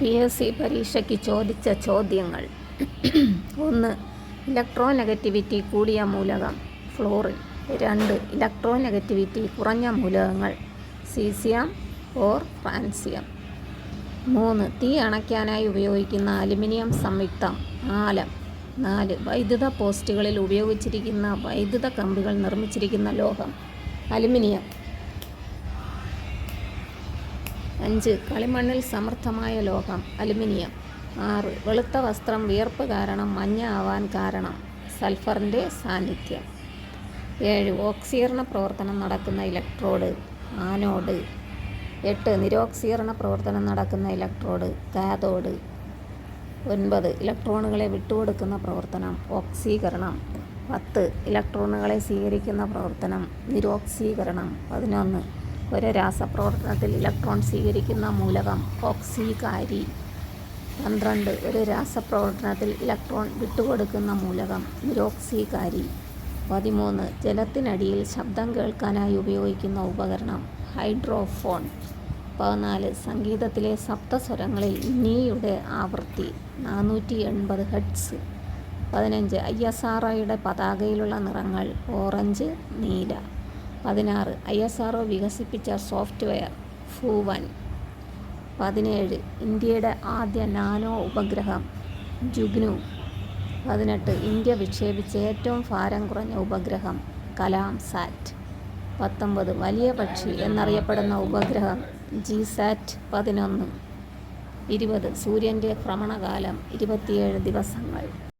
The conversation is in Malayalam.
PSC പരീക്ഷയ്ക്ക് ചോദിച്ച ചോദ്യങ്ങൾ: 1. ഇലക്ട്രോനെഗറ്റിവിറ്റി കൂടിയ മൂലകം ഫ്ലോറിൻ. 2. ഇലക്ട്രോനെഗറ്റിവിറ്റി കുറഞ്ഞ മൂലകങ്ങൾ സീസിയം ഓർ ഫ്രാൻസിയം. 3. തീ അണയ്ക്കാനായി ഉപയോഗിക്കുന്ന അലുമിനിയം സംയുക്തം ആലം. 4. വൈദ്യുത പോസ്റ്റുകളിൽ ഉപയോഗിച്ചിരിക്കുന്ന വൈദ്യുത കമ്പികൾ നിർമ്മിച്ചിരിക്കുന്ന ലോഹം അലുമിനിയം. 5. കളിമണ്ണിൽ സമൃദ്ധമായ ലോഹം അലുമിനിയം. 6. വെളുത്ത വസ്ത്രം വിയർപ്പ് കാരണം മഞ്ഞ ആവാൻ കാരണം സൾഫറിൻ്റെ സാന്നിധ്യം. 7. ഓക്സീകരണ പ്രവർത്തനം നടക്കുന്ന ഇലക്ട്രോഡ് ആനോഡ്. 8. നിരോക്സീകരണ പ്രവർത്തനം നടക്കുന്ന ഇലക്ട്രോഡ് കാഥോഡ്. 9. ഇലക്ട്രോണുകളെ വിട്ടുകൊടുക്കുന്ന പ്രവർത്തനം ഓക്സീകരണം. 10. ഇലക്ട്രോണുകളെ സ്വീകരിക്കുന്ന പ്രവർത്തനം നിരോക്സീകരണം. 11. ഒരു രാസപ്രവർത്തനത്തിൽ ഇലക്ട്രോൺ സ്വീകരിക്കുന്ന മൂലകം ഓക്സീകാരി. 12. ഒരു രാസപ്രവർത്തനത്തിൽ ഇലക്ട്രോൺ വിട്ടുകൊടുക്കുന്ന മൂലകം നിരോക്സീകാരി. 13. ജലത്തിനടിയിൽ ശബ്ദം കേൾക്കാനായി ഉപയോഗിക്കുന്ന ഉപകരണം ഹൈഡ്രോഫോൺ. 14. സംഗീതത്തിലെ സപ്തസ്വരങ്ങളിൽ നീയുടെ ആവൃത്തി 480 ഹെർട്സ്. 15. ISROയുടെ പതാകയിലുള്ള നിറങ്ങൾ ഓറഞ്ച്, നീല. 16. ISRO വികസിപ്പിച്ച സോഫ്റ്റ്വെയർ ഫൂവൻ. 17. ഇന്ത്യയുടെ ആദ്യ നാനോ ഉപഗ്രഹം ജുഗ്നു. 18. ഇന്ത്യ വിക്ഷേപിച്ച ഏറ്റവും ഭാരം കുറഞ്ഞ ഉപഗ്രഹം കലാം സാറ്റ്. 19. വലിയ പക്ഷി എന്നറിയപ്പെടുന്ന ഉപഗ്രഹം ജിസാറ്റ് 11. 20. സൂര്യൻ്റെ ഭ്രമണകാലം 27 ദിവസങ്ങൾ.